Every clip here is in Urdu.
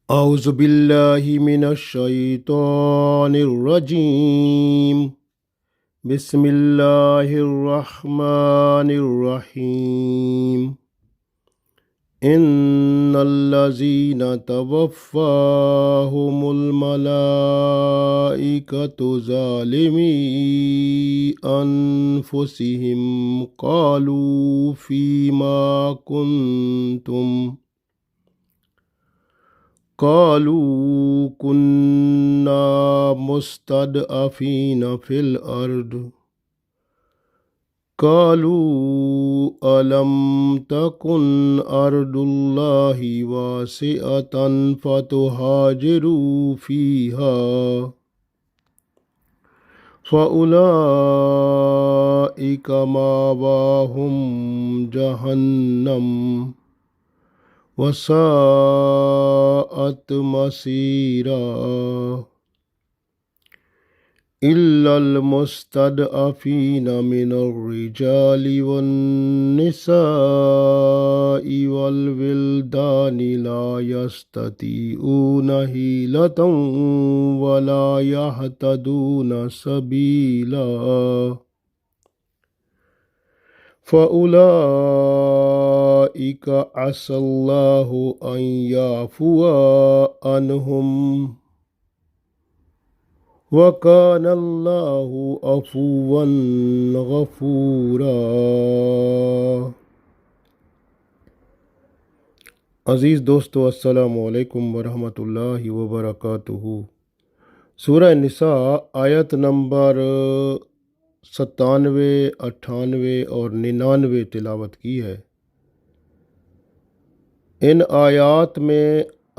اعوذ باللہ من الشیطان الرجیم بسم اللہ الرحمن الرحیم ان الذین توفاہم الملائکۃ ظالمی انفسہم قالوا فیما کنتم قالوا كنا مستضعفين في الأرض قالوا ألم تكن أرض الله واسعة فتهاجروا فيها فأولئك مأواهم جهنم وساءت مصيرا إلا المستضعفين من الرجال والنساء والولدان لا يستطيعون حيلة ولا يهتدون سبيلا فأولئك عسى الله أن يعفو عنهم وكان الله عفوا غفورا۔ عزیز دوستو، السلام علیکم ورحمۃ اللہ وبرکاتہ۔ سورہ نساء آیت نمبر 97، 98 اور 99 تلاوت کی ہے۔ ان آیات میں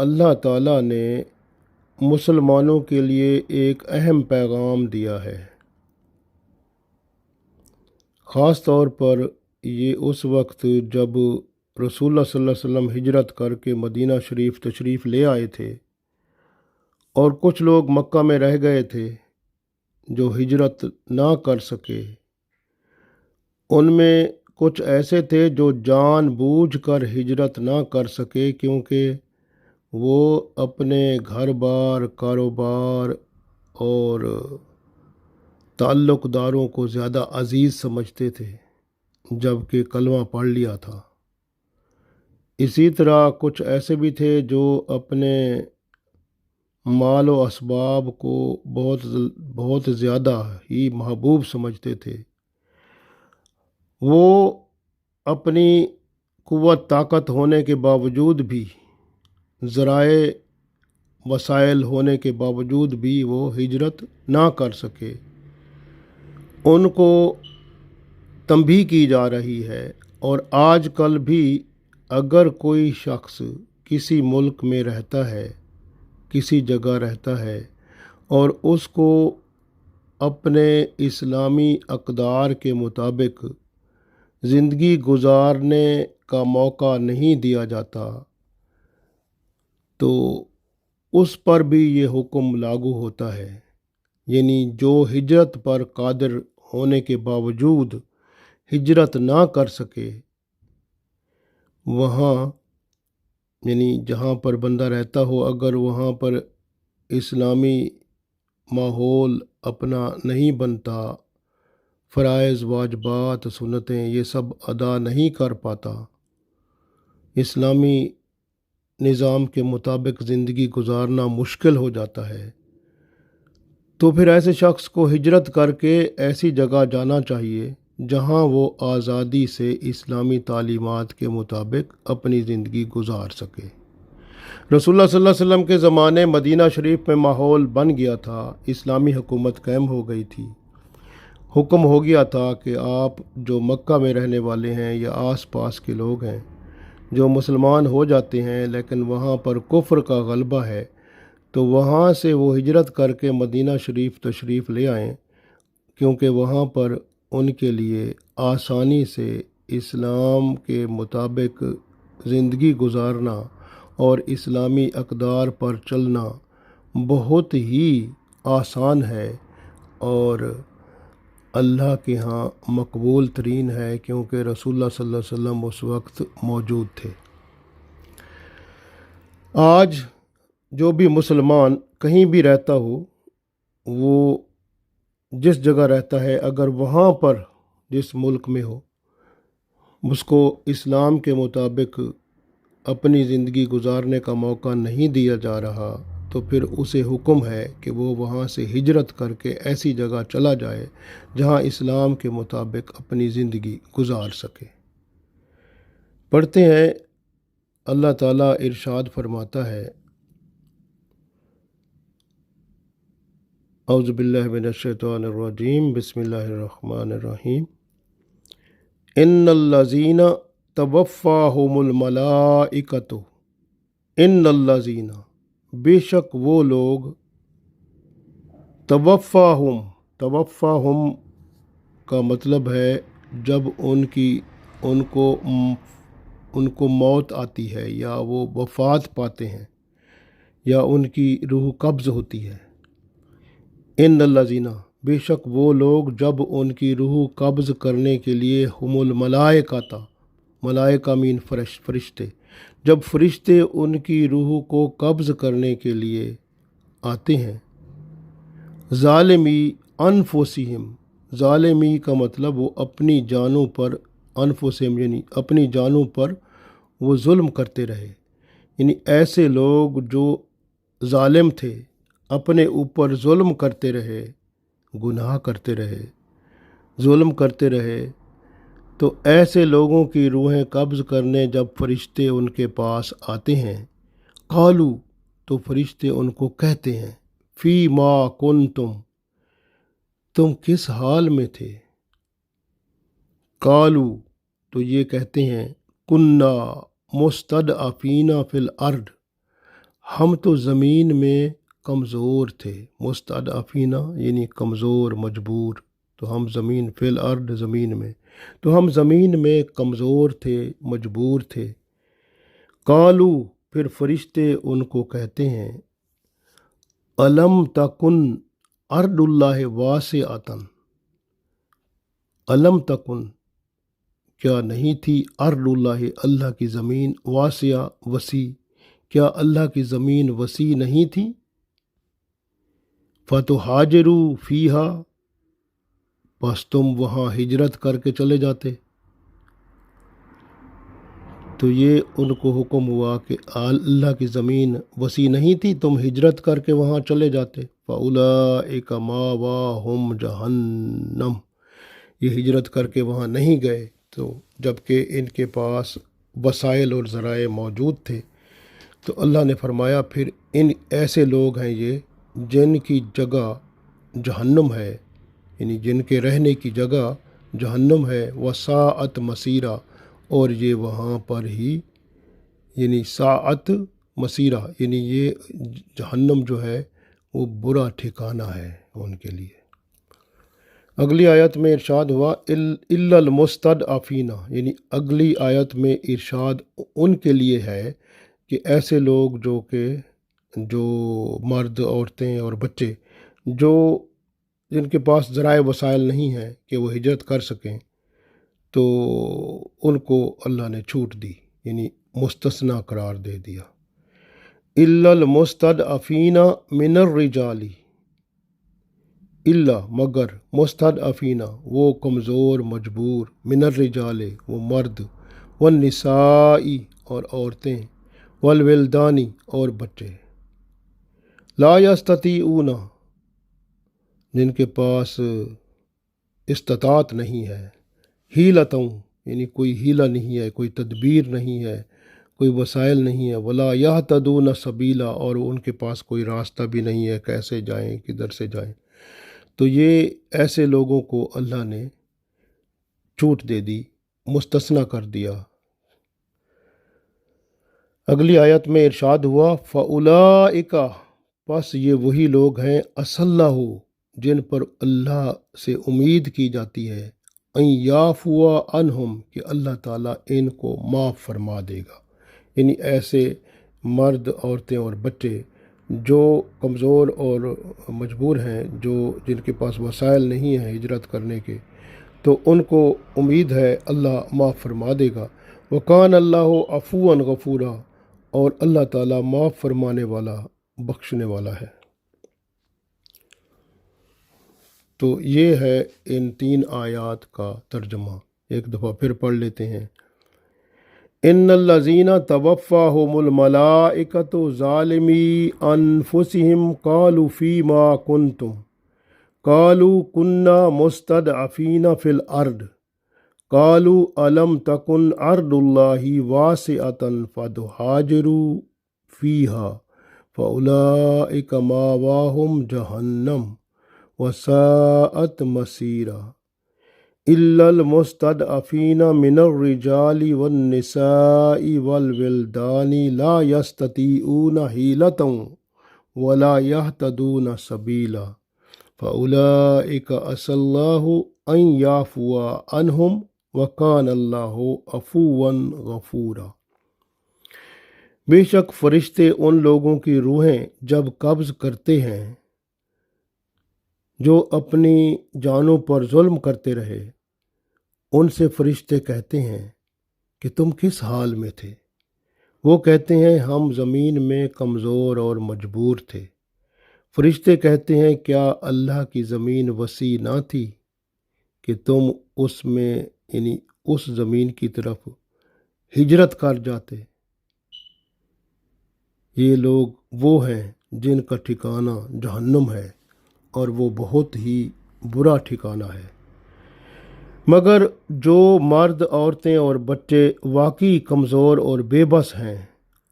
اللہ تعالیٰ نے مسلمانوں کے لیے ایک اہم پیغام دیا ہے۔ خاص طور پر یہ اس وقت جب رسول اللہ صلی اللہ علیہ وسلم ہجرت کر کے مدینہ شریف تشریف لے آئے تھے اور کچھ لوگ مکہ میں رہ گئے تھے جو ہجرت نہ کر سکے۔ ان میں کچھ ایسے تھے جو جان بوجھ کر ہجرت نہ کر سکے کیونکہ وہ اپنے گھر بار، کاروبار اور تعلق داروں کو زیادہ عزیز سمجھتے تھے جبکہ کلمہ پڑھ لیا تھا۔ اسی طرح کچھ ایسے بھی تھے جو اپنے مال و اسباب کو بہت زیادہ ہی محبوب سمجھتے تھے۔ وہ اپنی قوت طاقت ہونے کے باوجود بھی، ذرائع وسائل ہونے کے باوجود بھی وہ ہجرت نہ کر سکے۔ ان کو تنبیہ کی جا رہی ہے، اور آج کل بھی اگر کوئی شخص کسی ملک میں رہتا ہے، کسی جگہ رہتا ہے اور اس کو اپنے اسلامی اقدار کے مطابق زندگی گزارنے کا موقع نہیں دیا جاتا تو اس پر بھی یہ حکم لاگو ہوتا ہے۔ یعنی جو ہجرت پر قادر ہونے کے باوجود ہجرت نہ کر سکے، وہاں یعنی جہاں پر بندہ رہتا ہو، اگر وہاں پر اسلامی ماحول اپنا نہیں بنتا، فرائض، واجبات، سنتیں یہ سب ادا نہیں کر پاتا، اسلامی نظام کے مطابق زندگی گزارنا مشکل ہو جاتا ہے، تو پھر ایسے شخص کو ہجرت کر کے ایسی جگہ جانا چاہیے جہاں وہ آزادی سے اسلامی تعلیمات کے مطابق اپنی زندگی گزار سکے۔ رسول اللہ صلی اللہ علیہ وسلم کے زمانے مدینہ شریف میں ماحول بن گیا تھا، اسلامی حکومت قائم ہو گئی تھی، حکم ہو گیا تھا کہ آپ جو مکہ میں رہنے والے ہیں یا آس پاس کے لوگ ہیں جو مسلمان ہو جاتے ہیں لیکن وہاں پر کفر کا غلبہ ہے، تو وہاں سے وہ ہجرت کر کے مدینہ شریف تشریف لے آئیں، کیونکہ وہاں پر ان کے لیے آسانی سے اسلام کے مطابق زندگی گزارنا اور اسلامی اقدار پر چلنا بہت ہی آسان ہے اور اللہ کے ہاں مقبول ترین ہے، کیونکہ رسول اللہ صلی اللہ علیہ وسلم اس وقت موجود تھے۔ آج جو بھی مسلمان کہیں بھی رہتا ہو، وہ جس جگہ رہتا ہے اگر وہاں پر جس ملک میں ہو اس کو اسلام کے مطابق اپنی زندگی گزارنے کا موقع نہیں دیا جا رہا، تو پھر اسے حکم ہے کہ وہ وہاں سے ہجرت کر کے ایسی جگہ چلا جائے جہاں اسلام کے مطابق اپنی زندگی گزار سکے۔ پڑھتے ہیں، اللہ تعالیٰ ارشاد فرماتا ہے، اعوذ باللہ من الشیطان الرجیم، بسم اللہ الرحمن الرحیم، ان الذین توفاہم الملائکۃ، ان الذین، بے شک وہ لوگ، توفاہم کا مطلب ہے جب ان کو موت آتی ہے یا وہ وفات پاتے ہیں یا ان کی روح قبض ہوتی ہے۔ ان الذین، بے شک وہ لوگ جب ان کی روح قبض کرنے کے لیے، ہم الملائکۃ، ملائکہ مین فرشتے، جب فرشتے ان کی روح کو قبض کرنے کے لیے آتے ہیں، ظالمی انفسہم، ظالمی کا مطلب وہ اپنی جانوں پر، انفسہم یعنی اپنی جانوں پر وہ ظلم کرتے رہے، یعنی ایسے لوگ جو ظالم تھے، اپنے اوپر ظلم کرتے رہے، گناہ کرتے رہے، ظلم کرتے رہے، تو ایسے لوگوں کی روحیں قبض کرنے جب فرشتے ان کے پاس آتے ہیں، قالو، تو فرشتے ان کو کہتے ہیں، فی ما کنتم، تم کس حال میں تھے، قالو، تو یہ کہتے ہیں، کننا مستضعفین فی الارض، ہم تو زمین میں کمزور تھے، مستضعفین یعنی کمزور، مجبور، تو ہم زمین، فی الارض زمین میں، تو ہم زمین میں کمزور تھے، مجبور تھے۔ قالو، پھر فرشتے ان کو کہتے ہیں، الم تکن ارض اللہ واسعۃ، الم تکن، کیا نہیں تھی، ارض اللہ، اللہ کی زمین، واسعہ، وسیع، کیا اللہ کی زمین وسیع نہیں تھی، فتہاجروا فیہا، بس تم وہاں ہجرت کر کے چلے جاتے۔ تو یہ ان کو حکم ہوا کہ اللہ کی زمین وسیع نہیں تھی، تم ہجرت کر کے وہاں چلے جاتے۔ فَأُولَٰئِکَ مَأْوَاهُمْ جَہَنَّمُ، یہ ہجرت کر کے وہاں نہیں گئے، تو جبکہ ان کے پاس وسائل اور ذرائع موجود تھے، تو اللہ نے فرمایا پھر ان ایسے لوگ ہیں یہ جن کی جگہ جہنم ہے، یعنی جن کے رہنے کی جگہ جہنم ہے، وساعت مسیرہ، اور یہ وہاں پر ہی، یعنی ساعت مسیرہ، یعنی یہ جہنم جو ہے وہ برا ٹھکانہ ہے ان کے لیے۔ اگلی آیت میں ارشاد ہوا، الا المستضعفین، یعنی اگلی آیت میں ارشاد ان کے لیے ہے کہ ایسے لوگ جو مرد، عورتیں اور بچے جن کے پاس ذرائع وسائل نہیں ہیں کہ وہ ہجرت کر سکیں، تو ان کو اللہ نے چھوٹ دی، یعنی مستثنیٰ قرار دے دیا۔ الا المستضعفین من الرجال، الا مگر، مستضعفین وہ کمزور، مجبور، من الرجال وہ مرد، والنساء اور عورتیں، والولدان اور بچے، لا یستطیعون جن کے پاس استطاعت نہیں ہے، حیلتوں یعنی کوئی ہیلہ نہیں ہے، کوئی تدبیر نہیں ہے، کوئی وسائل نہیں ہے، ولا یہتدون سبیلا اور ان کے پاس کوئی راستہ بھی نہیں ہے، کیسے جائیں، کدھر سے جائیں، تو یہ ایسے لوگوں کو اللہ نے چھوٹ دے دی، مستثنیٰ کر دیا۔ اگلی آیت میں ارشاد ہوا، فَأُولَٰئِکَ پس یہ وہی لوگ ہیں، عَسَى اللَّهُ جن پر اللہ سے امید کی جاتی ہے، ان یعفو عنہم کہ اللہ تعالیٰ ان کو معاف فرما دے گا، یعنی ایسے مرد، عورتیں اور بچے جو کمزور اور مجبور ہیں، جن کے پاس وسائل نہیں ہیں ہجرت کرنے کے، تو ان کو امید ہے اللہ معاف فرما دے گا۔ وَكَانَ اللَّهُ عَفُوًّا غَفُورًا اور اللہ تعالیٰ معاف فرمانے والا بخشنے والا ہے۔ تو یہ ہے ان 3 آیات کا ترجمہ، ایک دفعہ پھر پڑھ لیتے ہیں۔ ان الذین توفاہم الملائکۃ ظالمی انفسہم قالوا فیما کنتم قالوا کنا مستضعفین فی الارض قالوا الم تکن ارض اللہ واسعۃ فتہاجروا فیہا فاولئک مأواہم جہنم وساءت مصیرا الا المستضعفین من الرجال والنساء والولدان لا یستطیعون حیلۃ ولا یہتدون سبیلا فاولئک عسى اللہ ان یعفو عنہم وکان اللہ عفوا غفورا۔ بے شک فرشتے ان لوگوں کی روحیں جب قبض کرتے ہیں جو اپنی جانوں پر ظلم کرتے رہے، ان سے فرشتے کہتے ہیں کہ تم کس حال میں تھے؟ وہ کہتے ہیں ہم زمین میں کمزور اور مجبور تھے۔ فرشتے کہتے ہیں کیا اللہ کی زمین وسیع نہ تھی کہ تم اس میں یعنی اس زمین کی طرف ہجرت کر جاتے؟ یہ لوگ وہ ہیں جن کا ٹھکانہ جہنم ہے اور وہ بہت ہی برا ٹھکانہ ہے۔ مگر جو مرد، عورتیں اور بچے واقعی کمزور اور بے بس ہیں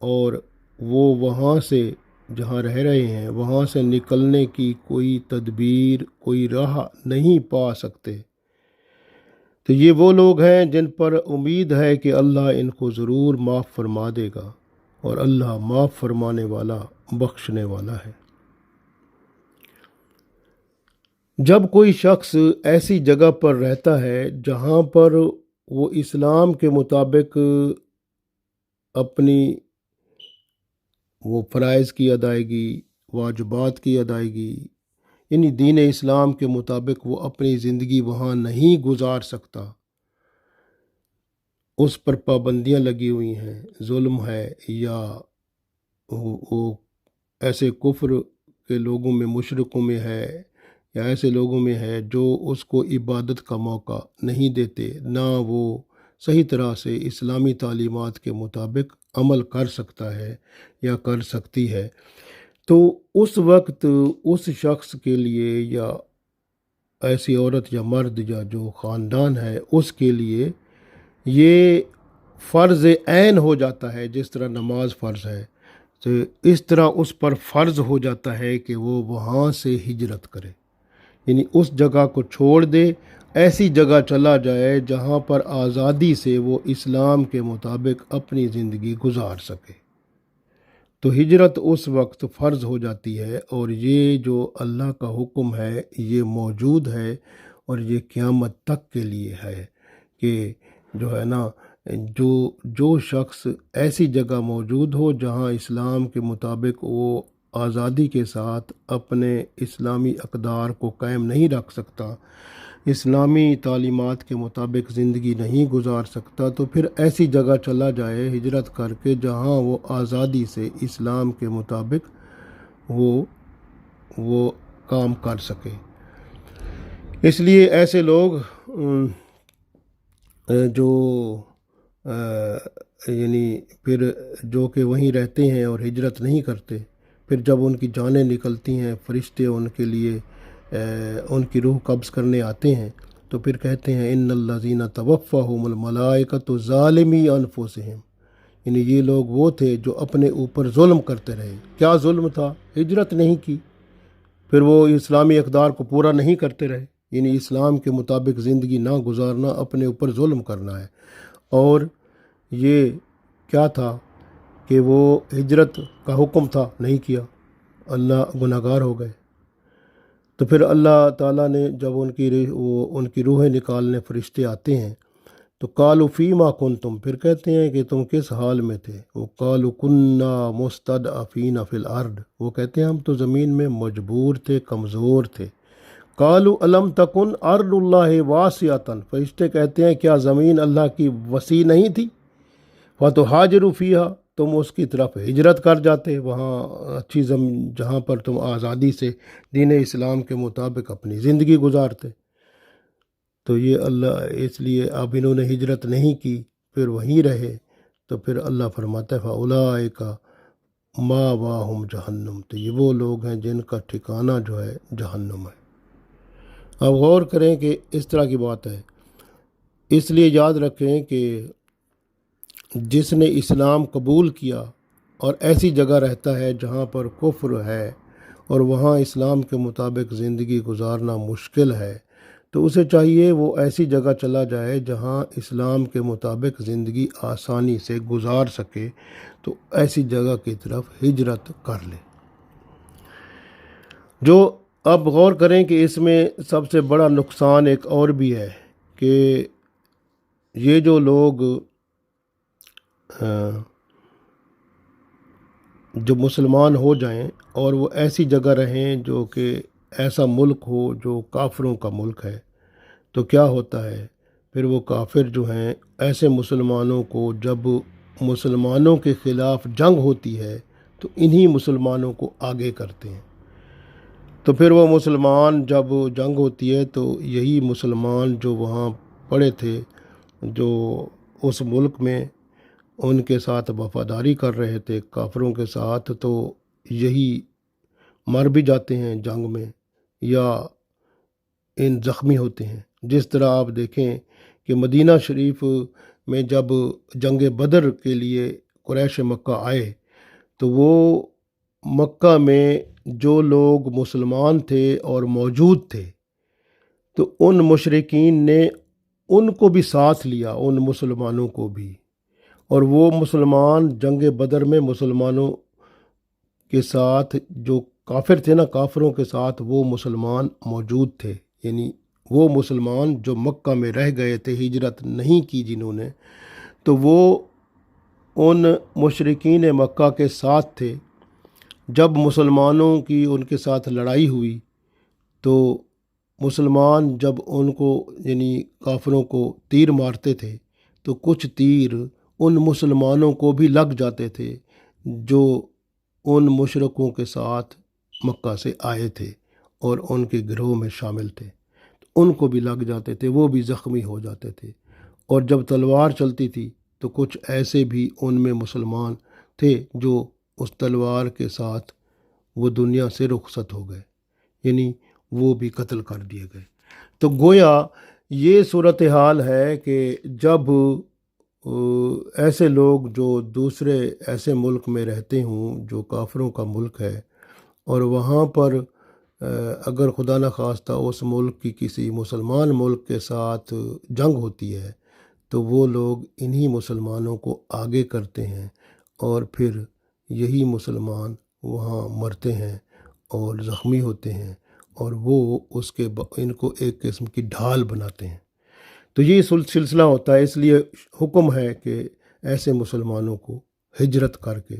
اور وہ وہاں سے جہاں رہ رہے ہیں وہاں سے نکلنے کی کوئی تدبیر، کوئی راہ نہیں پا سکتے، تو یہ وہ لوگ ہیں جن پر امید ہے کہ اللہ ان کو ضرور معاف فرما دے گا، اور اللہ معاف فرمانے والا، بخشنے والا ہے۔ جب کوئی شخص ایسی جگہ پر رہتا ہے جہاں پر وہ اسلام کے مطابق اپنی وہ فرائض کی ادائیگی، واجبات کی ادائیگی، یعنی دین اسلام کے مطابق وہ اپنی زندگی وہاں نہیں گزار سکتا، اس پر پابندیاں لگی ہوئی ہیں، ظلم ہے، یا وہ ایسے کفر کے لوگوں میں، مشرکوں میں ہے، یا ایسے لوگوں میں ہے جو اس کو عبادت کا موقع نہیں دیتے، نہ وہ صحیح طرح سے اسلامی تعلیمات کے مطابق عمل کر سکتا ہے یا کر سکتی ہے، تو اس وقت اس شخص کے لیے، یا ایسی عورت یا مرد یا جو خاندان ہے اس کے لیے یہ فرض عین ہو جاتا ہے، جس طرح نماز فرض ہے، تو اس طرح اس پر فرض ہو جاتا ہے کہ وہ وہاں سے ہجرت کرے، یعنی اس جگہ کو چھوڑ دے، ایسی جگہ چلا جائے جہاں پر آزادی سے وہ اسلام کے مطابق اپنی زندگی گزار سکے۔ تو ہجرت اس وقت فرض ہو جاتی ہے، اور یہ جو اللہ کا حکم ہے یہ موجود ہے، اور یہ قیامت تک کے لیے ہے کہ جو ہے نا، جو شخص ایسی جگہ موجود ہو جہاں اسلام کے مطابق وہ آزادی کے ساتھ اپنے اسلامی اقدار کو قائم نہیں رکھ سکتا، اسلامی تعلیمات کے مطابق زندگی نہیں گزار سکتا، تو پھر ایسی جگہ چلا جائے ہجرت کر کے جہاں وہ آزادی سے اسلام کے مطابق وہ کام کر سکے۔ اس لیے ایسے لوگ جو یعنی پھر جو کہ وہیں رہتے ہیں اور ہجرت نہیں کرتے، پھر جب ان کی جانیں نکلتی ہیں، فرشتے ان کے لیے ان کی روح قبض کرنے آتے ہیں، تو پھر کہتے ہیں ان الذین توفاہم الملائکۃ ظالمی انفسہم، یعنی یہ لوگ وہ تھے جو اپنے اوپر ظلم کرتے رہے۔ کیا ظلم تھا؟ ہجرت نہیں کی، پھر وہ اسلامی اقدار کو پورا نہیں کرتے رہے، یعنی اسلام کے مطابق زندگی نہ گزارنا، اپنے اوپر ظلم کرنا ہے۔ اور یہ کیا تھا کہ وہ ہجرت کا حکم تھا، نہیں کیا، اللہ گناہگار ہو گئے۔ تو پھر اللہ تعالیٰ نے جب ان کی روحیں نکالنے فرشتے آتے ہیں، تو قالوا فیما کنتم، پھر کہتے ہیں کہ تم کس حال میں تھے؟ وہ قالوا کنا مستضعفین فی الارض، وہ کہتے ہیں ہم تو زمین میں مجبور تھے، کمزور تھے۔ قالوا الم تکن ارض اللہ واسعۃ، فرشتے کہتے ہیں کیا زمین اللہ کی وسیع نہیں تھی؟ فتہاجروا فیہا، تم اس کی طرف ہجرت کر جاتے، وہاں اچھی جہاں پر تم آزادی سے دین اسلام کے مطابق اپنی زندگی گزارتے۔ تو یہ اللہ اس لیے اب انہوں نے ہجرت نہیں کی، پھر وہیں رہے، تو پھر اللہ فرماتا ہے فَأُولَٰئِکَ مَأْوَاهُمْ جہنم، تو یہ وہ لوگ ہیں جن کا ٹھکانہ جو ہے جہنم ہے۔ اب غور کریں کہ اس طرح کی بات ہے، اس لیے یاد رکھیں کہ جس نے اسلام قبول کیا اور ایسی جگہ رہتا ہے جہاں پر کفر ہے اور وہاں اسلام کے مطابق زندگی گزارنا مشکل ہے، تو اسے چاہیے وہ ایسی جگہ چلا جائے جہاں اسلام کے مطابق زندگی آسانی سے گزار سکے، تو ایسی جگہ کی طرف ہجرت کر لے۔ جو اب غور کریں کہ اس میں سب سے بڑا نقصان ایک اور بھی ہے کہ یہ جو لوگ جو مسلمان ہو جائیں اور وہ ایسی جگہ رہیں جو کہ ایسا ملک ہو جو کافروں کا ملک ہے، تو کیا ہوتا ہے پھر وہ کافر جو ہیں ایسے مسلمانوں کو جب مسلمانوں کے خلاف جنگ ہوتی ہے تو انہی مسلمانوں کو آگے کرتے ہیں۔ تو پھر وہ مسلمان جب جنگ ہوتی ہے تو یہی مسلمان جو وہاں پڑے تھے، جو اس ملک میں ان کے ساتھ وفاداری کر رہے تھے کافروں کے ساتھ، تو یہی مر بھی جاتے ہیں جنگ میں یا ان زخمی ہوتے ہیں۔ جس طرح آپ دیکھیں کہ مدینہ شریف میں جب جنگ بدر کے لیے قریش مکہ آئے تو وہ مکہ میں جو لوگ مسلمان تھے اور موجود تھے تو ان مشرکین نے ان کو بھی ساتھ لیا، ان مسلمانوں کو بھی، اور وہ مسلمان جنگ بدر میں مسلمانوں کے ساتھ جو کافر تھے نا، کافروں کے ساتھ وہ مسلمان موجود تھے، یعنی وہ مسلمان جو مکہ میں رہ گئے تھے، ہجرت نہیں کی جنہوں نے، تو وہ ان مشرکین مکہ کے ساتھ تھے۔ جب مسلمانوں کی ان کے ساتھ لڑائی ہوئی تو مسلمان جب ان کو یعنی کافروں کو تیر مارتے تھے تو کچھ تیر ان مسلمانوں کو بھی لگ جاتے تھے جو ان مشرکوں کے ساتھ مکہ سے آئے تھے اور ان کے گروہ میں شامل تھے، ان کو بھی لگ جاتے تھے، وہ بھی زخمی ہو جاتے تھے۔ اور جب تلوار چلتی تھی تو کچھ ایسے بھی ان میں مسلمان تھے جو اس تلوار کے ساتھ وہ دنیا سے رخصت ہو گئے، یعنی وہ بھی قتل کر دیے گئے۔ تو گویا یہ صورتحال ہے کہ جب ایسے لوگ جو دوسرے ایسے ملک میں رہتے ہوں جو کافروں کا ملک ہے، اور وہاں پر اگر خدا نخواستہ اس ملک کی کسی مسلمان ملک کے ساتھ جنگ ہوتی ہے تو وہ لوگ انہی مسلمانوں کو آگے کرتے ہیں اور پھر یہی مسلمان وہاں مرتے ہیں اور زخمی ہوتے ہیں، اور وہ اس کے ان کو ایک قسم کی ڈھال بناتے ہیں۔ تو یہ سلسلہ ہوتا ہے، اس لیے حکم ہے کہ ایسے مسلمانوں کو ہجرت کر کے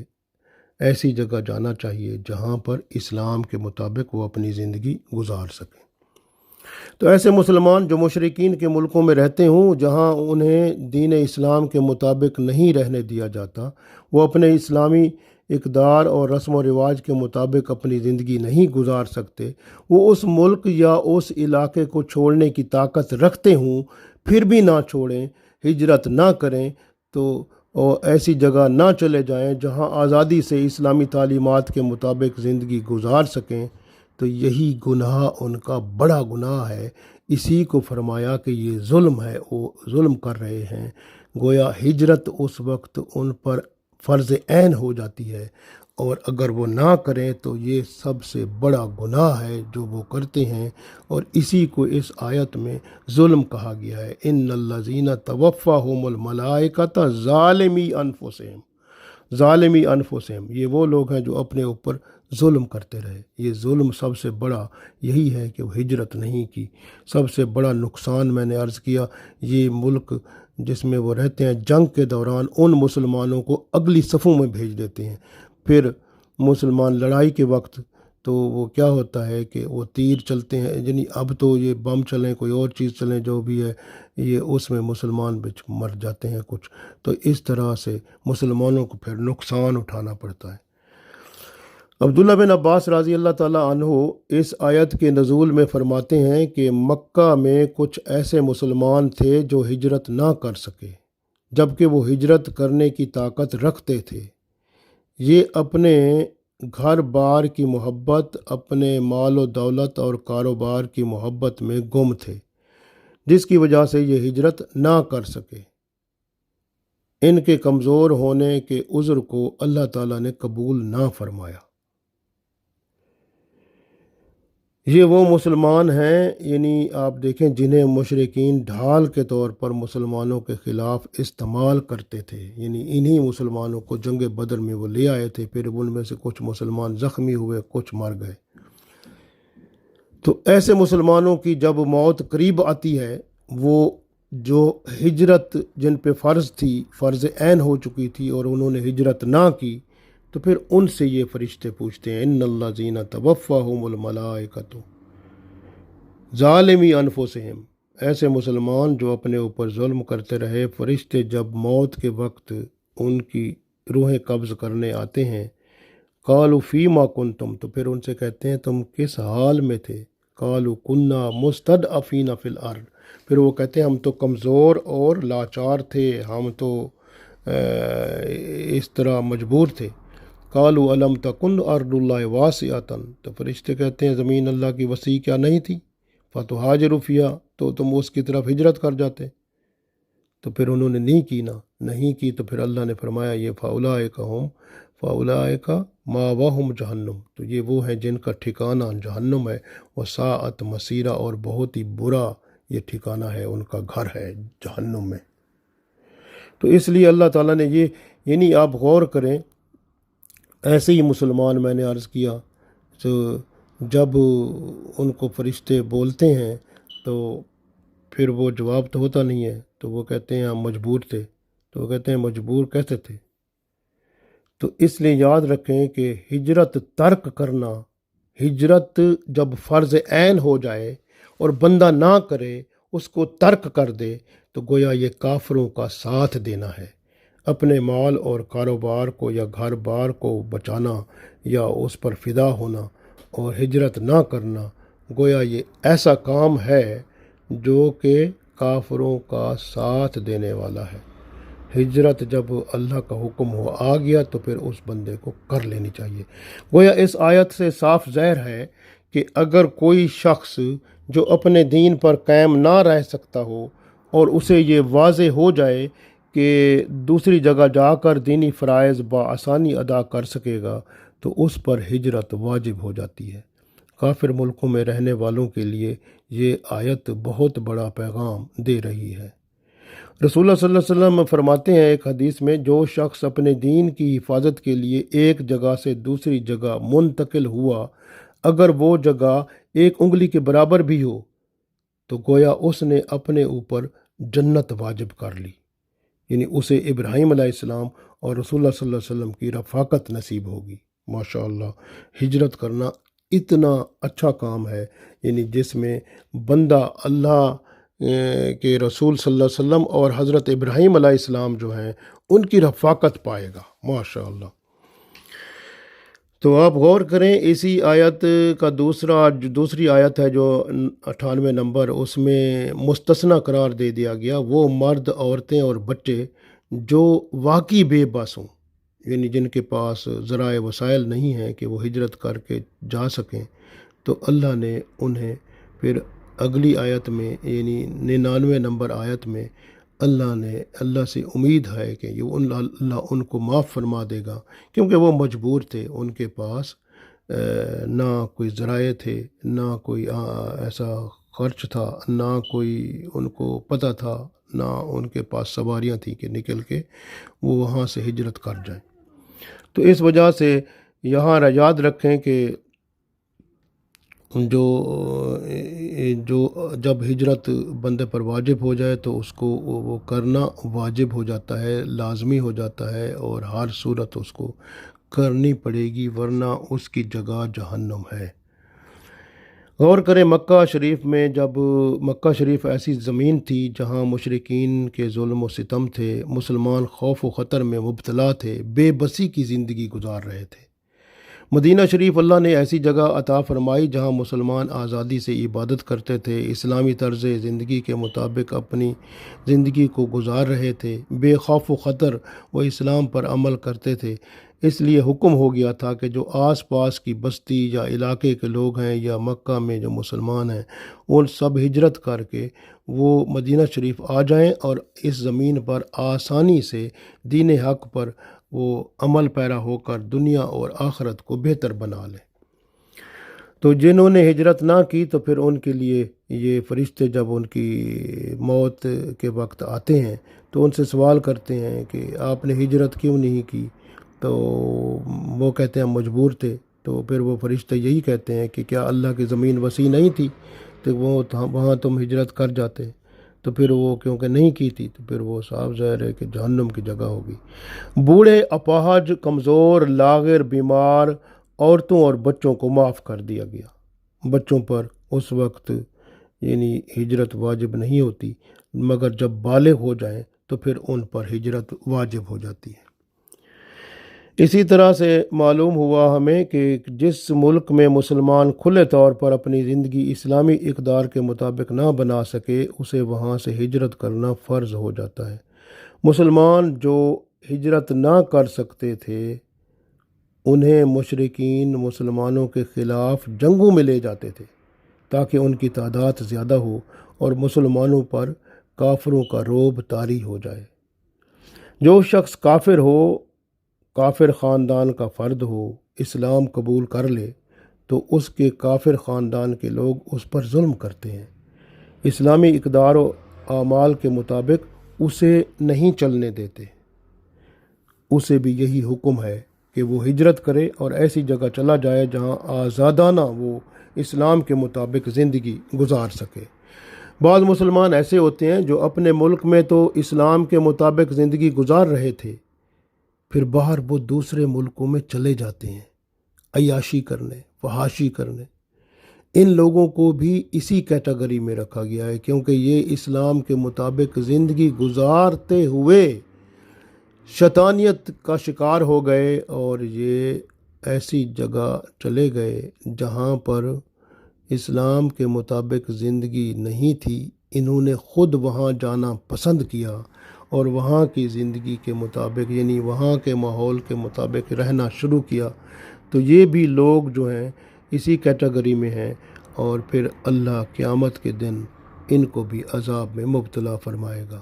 ایسی جگہ جانا چاہیے جہاں پر اسلام کے مطابق وہ اپنی زندگی گزار سکیں۔ تو ایسے مسلمان جو مشرکین کے ملکوں میں رہتے ہوں جہاں انہیں دین اسلام کے مطابق نہیں رہنے دیا جاتا، وہ اپنے اسلامی اقدار اور رسم و رواج کے مطابق اپنی زندگی نہیں گزار سکتے، وہ اس ملک یا اس علاقے کو چھوڑنے کی طاقت رکھتے ہوں پھر بھی نہ چھوڑیں، ہجرت نہ کریں، تو ایسی جگہ نہ چلے جائیں جہاں آزادی سے اسلامی تعلیمات کے مطابق زندگی گزار سکیں، تو یہی گناہ ان کا بڑا گناہ ہے۔ اسی کو فرمایا کہ یہ ظلم ہے، وہ ظلم کر رہے ہیں۔ گویا ہجرت اس وقت ان پر فرض عین ہو جاتی ہے، اور اگر وہ نہ کریں تو یہ سب سے بڑا گناہ ہے جو وہ کرتے ہیں، اور اسی کو اس آیت میں ظلم کہا گیا ہے۔ ان الذین توفاہم الملائکۃ ظالمی انفسہم، یہ وہ لوگ ہیں جو اپنے اوپر ظلم کرتے رہے۔ یہ ظلم سب سے بڑا یہی ہے کہ وہ ہجرت نہیں کی۔ سب سے بڑا نقصان میں نے عرض کیا، یہ ملک جس میں وہ رہتے ہیں جنگ کے دوران ان مسلمانوں کو اگلی صفوں میں بھیج دیتے ہیں، پھر مسلمان لڑائی کے وقت تو وہ کیا ہوتا ہے کہ وہ تیر چلتے ہیں، یعنی اب تو یہ بم چلیں، کوئی اور چیز چلیں، جو بھی ہے یہ اس میں مسلمان بچ مر جاتے ہیں کچھ، تو اس طرح سے مسلمانوں کو پھر نقصان اٹھانا پڑتا ہے۔ عبداللہ بن عباس رضی اللہ تعالیٰ عنہ اس آیت کے نزول میں فرماتے ہیں کہ مکہ میں کچھ ایسے مسلمان تھے جو ہجرت نہ کر سکے، جبکہ وہ ہجرت کرنے کی طاقت رکھتے تھے۔ یہ اپنے گھر بار کی محبت، اپنے مال و دولت اور کاروبار کی محبت میں گم تھے، جس کی وجہ سے یہ ہجرت نہ کر سکے۔ ان کے کمزور ہونے کے عذر کو اللہ تعالیٰ نے قبول نہ فرمایا۔ یہ وہ مسلمان ہیں، یعنی آپ دیکھیں، جنہیں مشرکین ڈھال کے طور پر مسلمانوں کے خلاف استعمال کرتے تھے، یعنی انہی مسلمانوں کو جنگ بدر میں وہ لے آئے تھے، پھر ان میں سے کچھ مسلمان زخمی ہوئے، کچھ مر گئے۔ تو ایسے مسلمانوں کی جب موت قریب آتی ہے، وہ جو ہجرت جن پہ فرض تھی، فرض عین ہو چکی تھی، اور انہوں نے ہجرت نہ کی، تو پھر ان سے یہ فرشتے پوچھتے ہیں، ان الذین توفاہم الملائکۃ ظالمی انفسہم، ایسے مسلمان جو اپنے اوپر ظلم کرتے رہے، فرشتے جب موت کے وقت ان کی روحیں قبض کرنے آتے ہیں، قالوا فیما کنتم، تو پھر ان سے کہتے ہیں تم کس حال میں تھے؟ قالوا کنا مستضعفین فی الارض، پھر وہ کہتے ہیں ہم تو کمزور اور لاچار تھے، ہم تو اس طرح مجبور تھے۔ قالوا الم تکن ارض اللہ واسعۃ، تو فرشتے کہتے ہیں زمین اللہ کی وسیع کیا نہیں تھی؟ فتہاجروا فیہا، تو تم اس کی طرف ہجرت کر جاتے۔ تو پھر انہوں نے نہیں کی، تو پھر اللہ نے فرمایا یہ فاولئک مأواہم جہنم، تو یہ وہ ہیں جن کا ٹھکانہ جہنم ہے، وساءت مصیرا، اور بہت ہی برا یہ ٹھکانہ ہے، ان کا گھر ہے جہنم میں۔ تو اس لیے اللہ تعالیٰ نے یہ، یعنی آپ غور کریں، ایسے ہی مسلمان میں نے عرض کیا، تو جب ان کو فرشتے بولتے ہیں تو پھر وہ جواب تو ہوتا نہیں ہے، تو وہ کہتے ہیں ہم مجبور تھے، تو وہ کہتے ہیں مجبور کیسے تھے؟ تو اس لیے یاد رکھیں کہ ہجرت ترک کرنا، ہجرت جب فرض عین ہو جائے اور بندہ نہ کرے، اس کو ترک کر دے، تو گویا یہ کافروں کا ساتھ دینا ہے۔ اپنے مال اور کاروبار کو یا گھر بار کو بچانا یا اس پر فدا ہونا اور ہجرت نہ کرنا، گویا یہ ایسا کام ہے جو کہ کافروں کا ساتھ دینے والا ہے۔ ہجرت جب اللہ کا حکم آ گیا تو پھر اس بندے کو کر لینی چاہیے۔ گویا اس آیت سے صاف ظاہر ہے کہ اگر کوئی شخص جو اپنے دین پر قائم نہ رہ سکتا ہو اور اسے یہ واضح ہو جائے کہ دوسری جگہ جا کر دینی فرائض بآسانی ادا کر سکے گا، تو اس پر ہجرت واجب ہو جاتی ہے۔ کافر ملکوں میں رہنے والوں کے لیے یہ آیت بہت بڑا پیغام دے رہی ہے۔ رسول اللہ صلی اللہ علیہ وسلم فرماتے ہیں ایک حدیث میں، جو شخص اپنے دین کی حفاظت کے لیے ایک جگہ سے دوسری جگہ منتقل ہوا، اگر وہ جگہ ایک انگلی کے برابر بھی ہو، تو گویا اس نے اپنے اوپر جنت واجب کر لی، یعنی اسے ابراہیم علیہ السلام اور رسول اللہ صلی اللہ علیہ وسلم کی رفاقت نصیب ہوگی۔ ماشاءاللہ، ہجرت کرنا اتنا اچھا کام ہے، یعنی جس میں بندہ اللہ کہ رسول صلی اللہ علیہ وسلم اور حضرت ابراہیم علیہ السلام جو ہیں ان کی رفاقت پائے گا، ماشاءاللہ۔ تو آپ غور کریں، اسی آیت کا دوسری آیت ہے جو 98 نمبر، اس میں مستثنی قرار دے دیا گیا وہ مرد، عورتیں اور بچے جو واقعی بے بس ہوں، یعنی جن کے پاس ذرائع وسائل نہیں ہیں کہ وہ ہجرت کر کے جا سکیں، تو اللہ نے انہیں پھر اگلی آیت میں، یعنی 99 نمبر آیت میں، اللہ سے امید ہے کہ یہ اللہ ان کو معاف فرما دے گا، کیونکہ وہ مجبور تھے، ان کے پاس نہ کوئی ذرائع تھے، نہ کوئی ایسا خرچ تھا، نہ کوئی ان کو پتہ تھا، نہ ان کے پاس سواریاں تھیں کہ نکل کے وہ وہاں سے ہجرت کر جائیں۔ تو اس وجہ سے یہاں یاد رکھیں کہ جو جب ہجرت بندے پر واجب ہو جائے تو اس کو وہ کرنا واجب ہو جاتا ہے، لازمی ہو جاتا ہے، اور ہر صورت اس کو کرنی پڑے گی ورنہ اس کی جگہ جہنم ہے۔ غور کریں، مکہ شریف میں جب مکہ شریف ایسی زمین تھی جہاں مشرکین کے ظلم و ستم تھے، مسلمان خوف و خطر میں مبتلا تھے، بے بسی کی زندگی گزار رہے تھے۔ مدینہ شریف اللہ نے ایسی جگہ عطا فرمائی جہاں مسلمان آزادی سے عبادت کرتے تھے، اسلامی طرز زندگی کے مطابق اپنی زندگی کو گزار رہے تھے، بے خوف و خطر و اسلام پر عمل کرتے تھے۔ اس لیے حکم ہو گیا تھا کہ جو آس پاس کی بستی یا علاقے کے لوگ ہیں یا مکہ میں جو مسلمان ہیں، ان سب ہجرت کر کے وہ مدینہ شریف آ جائیں اور اس زمین پر آسانی سے دین حق پر وہ عمل پیرا ہو کر دنیا اور آخرت کو بہتر بنا لیں۔ تو جنہوں نے ہجرت نہ کی تو پھر ان کے لیے یہ فرشتے جب ان کی موت کے وقت آتے ہیں تو ان سے سوال کرتے ہیں کہ آپ نے ہجرت کیوں نہیں کی؟ تو وہ کہتے ہیں مجبور تھے۔ تو پھر وہ فرشتے یہی کہتے ہیں کہ کیا اللہ کی زمین وسیع نہیں تھی تو وہاں تم ہجرت کر جاتے؟ تو پھر وہ کیونکہ نہیں کی تھی تو پھر وہ صاف ظاہر ہے کہ جہنم کی جگہ ہوگی۔ بوڑھے، اپاہج، کمزور، لاغر، بیمار، عورتوں اور بچوں کو معاف کر دیا گیا۔ بچوں پر اس وقت یعنی ہجرت واجب نہیں ہوتی، مگر جب بالغ ہو جائیں تو پھر ان پر ہجرت واجب ہو جاتی ہے۔ اسی طرح سے معلوم ہوا ہمیں کہ جس ملک میں مسلمان کھلے طور پر اپنی زندگی اسلامی اقدار کے مطابق نہ بنا سکے، اسے وہاں سے ہجرت کرنا فرض ہو جاتا ہے۔ مسلمان جو ہجرت نہ کر سکتے تھے، انہیں مشرکین مسلمانوں کے خلاف جنگوں میں لے جاتے تھے تاکہ ان کی تعداد زیادہ ہو اور مسلمانوں پر کافروں کا رعب طاری ہو جائے۔ جو شخص کافر ہو، کافر خاندان کا فرد ہو، اسلام قبول کر لے تو اس کے کافر خاندان کے لوگ اس پر ظلم کرتے ہیں۔ اسلامی اقدار و اعمال کے مطابق اسے نہیں چلنے دیتے۔ اسے بھی یہی حکم ہے کہ وہ ہجرت کرے اور ایسی جگہ چلا جائے جہاں آزادانہ وہ اسلام کے مطابق زندگی گزار سکے۔ بعض مسلمان ایسے ہوتے ہیں جو اپنے ملک میں تو اسلام کے مطابق زندگی گزار رہے تھے، پھر باہر وہ دوسرے ملکوں میں چلے جاتے ہیں عیاشی کرنے، فحاشی کرنے۔ ان لوگوں کو بھی اسی کیٹیگری میں رکھا گیا ہے، کیونکہ یہ اسلام کے مطابق زندگی گزارتے ہوئے شیطانیت کا شکار ہو گئے اور یہ ایسی جگہ چلے گئے جہاں پر اسلام کے مطابق زندگی نہیں تھی۔ انہوں نے خود وہاں جانا پسند کیا اور وہاں کی زندگی کے مطابق یعنی وہاں کے ماحول کے مطابق رہنا شروع کیا۔ تو یہ بھی لوگ جو ہیں اسی کیٹیگری میں ہیں، اور پھر اللہ قیامت کے دن ان کو بھی عذاب میں مبتلا فرمائے گا۔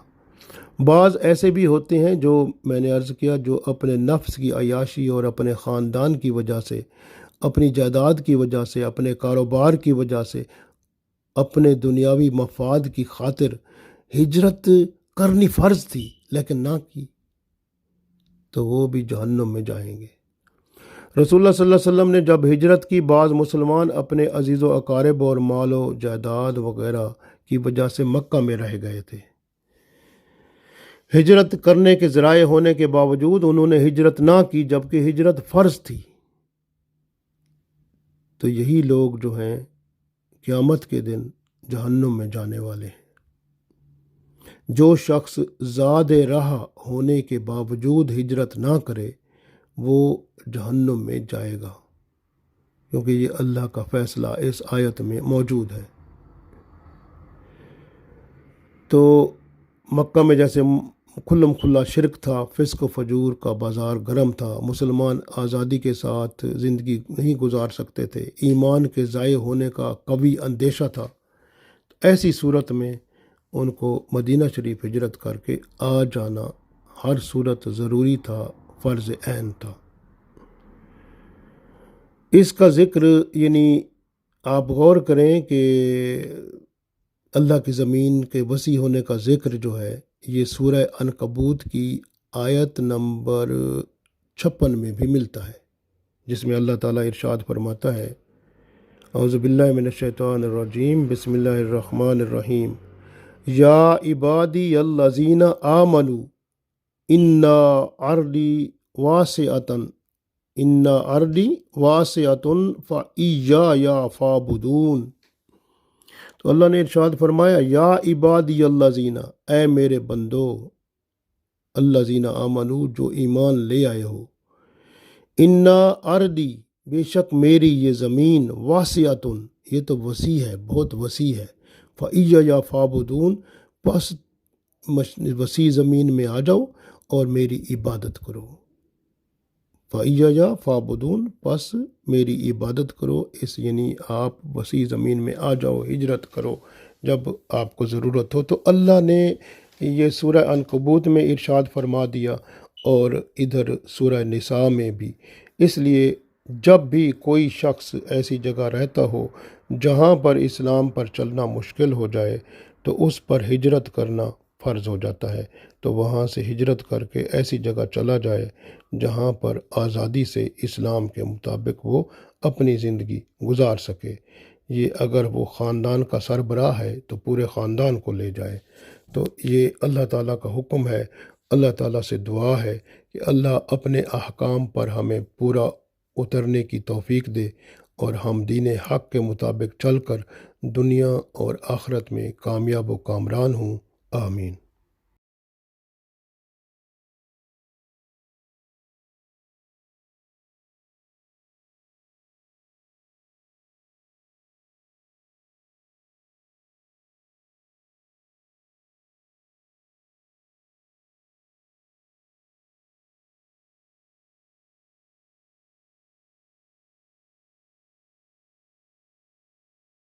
بعض ایسے بھی ہوتے ہیں جو میں نے عرض کیا، جو اپنے نفس کی عیاشی اور اپنے خاندان کی وجہ سے، اپنی جائیداد کی وجہ سے، اپنے کاروبار کی وجہ سے، اپنے دنیاوی مفاد کی خاطر ہجرت کرنی فرض تھی لیکن نہ کی، تو وہ بھی جہنم میں جائیں گے۔ رسول اللہ صلی اللہ علیہ وسلم نے جب ہجرت کی، بعض مسلمان اپنے عزیز و اقارب اور مال و جائیداد وغیرہ کی وجہ سے مکہ میں رہ گئے تھے۔ ہجرت کرنے کے ذرائع ہونے کے باوجود انہوں نے ہجرت نہ کی جبکہ ہجرت فرض تھی۔ تو یہی لوگ جو ہیں قیامت کے دن جہنم میں جانے والے ہیں۔ جو شخص زاد راہ ہونے کے باوجود ہجرت نہ کرے وہ جہنم میں جائے گا، کیونکہ یہ اللہ کا فیصلہ اس آیت میں موجود ہے۔ تو مکہ میں جیسے کھلم کھلا شرک تھا، فسق و فجور کا بازار گرم تھا، مسلمان آزادی کے ساتھ زندگی نہیں گزار سکتے تھے، ایمان کے ضائع ہونے کا قوی اندیشہ تھا، ایسی صورت میں ان کو مدینہ شریف ہجرت کر کے آ جانا ہر صورت ضروری تھا، فرض عین تھا۔ اس کا ذکر یعنی آپ غور کریں کہ اللہ کی زمین کے وسیع ہونے کا ذکر جو ہے یہ سورہ عنکبوت کی آیت نمبر 56 میں بھی ملتا ہے، جس میں اللہ تعالیٰ ارشاد فرماتا ہے، اعوذ باللہ من الشیطان الرجیم، بسم اللہ الرحمن الرحیم، یا عبادی الذین آمنوا ان ارضی واسعۃ ان ارضی واسعۃ فایایا فاعبدون۔ تو اللہ نے ارشاد فرمایا یا عبادی الذین، اے میرے بندو، الذین آمنو جو ایمان لے آئے ہو، انا ارضی بے شک میری یہ زمین، واسعۃ یہ تو وسیع ہے، بہت وسیع ہے، فایایا فاعبدون پس وسیع زمین میں آ جاؤ اور میری عبادت کرو۔ فَإِيَّايَ فَاعْبُدُونَ پس میری عبادت کرو، اس یعنی آپ وسیع زمین میں آ جاؤ، ہجرت کرو جب آپ کو ضرورت ہو۔ تو اللہ نے یہ سورہ عنکبوت میں ارشاد فرما دیا اور ادھر سورہ نساء میں بھی، اس لیے جب بھی کوئی شخص ایسی جگہ رہتا ہو جہاں پر اسلام پر چلنا مشکل ہو جائے تو اس پر ہجرت کرنا فرض ہو جاتا ہے، تو وہاں سے ہجرت کر کے ایسی جگہ چلا جائے جہاں پر آزادی سے اسلام کے مطابق وہ اپنی زندگی گزار سکے۔ یہ اگر وہ خاندان کا سربراہ ہے تو پورے خاندان کو لے جائے۔ تو یہ اللہ تعالیٰ کا حکم ہے۔ اللہ تعالیٰ سے دعا ہے کہ اللہ اپنے احکام پر ہمیں پورا اترنے کی توفیق دے اور ہم دین حق کے مطابق چل کر دنیا اور آخرت میں کامیاب و کامران ہوں۔ آمین۔